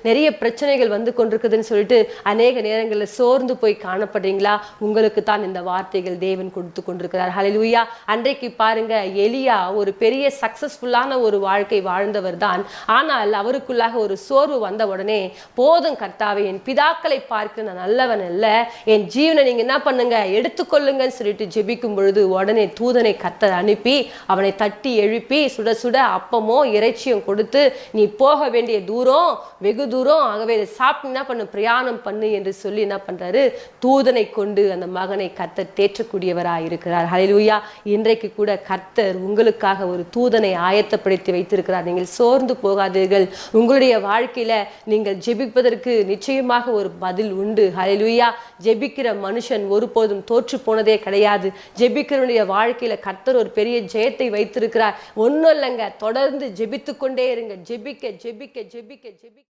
நிறைய பிரச்சனைகள் வந்து கொண்டிருக்குதுன்னு சொல்லிட்டு அநேக நேரங்களில் சோர்ந்து போய் காணப்படுறீங்களா? உங்களுக்கு தான் இந்த வார்த்தைகள் தேவன் கொடுத்து கொண்டிருக்கிறார். ஹல்லேலூயா. அன்றைக்கு பாருங்க, எலியா ஒரு பெரிய சக்சஸ்ஃபுல்லான ஒரு வாழ்க்கை வாழ்ந்தவர் தான். ஆனால் அவருக்குள்ளாக ஒரு சோர்வு வந்த உடனே, போதும் கர்த்தாவே, என் பிதாக்களை பார்க்க நான் நல்லவன் அல்ல, என் ஜீவனை நீங்க என்ன பண்ணுங்க, எடுத்துக்கொள்ளுங்கன்னு சொல்லிட்டு ஜெபிக்கும் பொழுது உடனே தூதனை கர்த்தர் அனுப்பி அவனை தட்டி எழுப்பி சுட சுட அப்பமோ இறைச்சியும் கொடுத்து, நீ போக வேண்டிய தூரம் வெகு தூரம், ஆகவே இதை சாப்பிட்டு என்ன பண்ணு, பிரயாணம் பண்ணு என்று சொல்லி என்ன பண்றாரு, தூதனை கொண்டு அந்த மகனை கர்த்தர் தேற்றக்கூடியவராக இருக்கிறார். ஹல்லேலூயா. இன்றைக்கு கூட கர்த்தர் உங்களுக்காக ஒரு தூதனை ஆயத்தப்படுத்தி வைத்திருக்கிறார். நீங்கள் சோர்ந்து போகாதீர்கள். உங்களுடைய வாழ்க்கையில நீங்கள் ஜெபிப்பதற்கு நிச்சயமாக ஒரு பதில் உண்டு. ஹல்லேலூயா. ஜெபிக்கிற மனுஷன் ஒருபோதும் தோற்று போனதே கிடையாது. ஜெபிக்கிறவனுடைய வாழ்க்கையில கர்த்தர் ஒரு பெரிய ஜெயத்தை வைத்திருக்கிறார். ஒன்றும் இல்லைங்க, தொடர்ந்து ஜெபித்து கொண்டே இருங்க. ஜெபிக்க ஜெபிக்க ஜெபிக்க ஜெபிக்க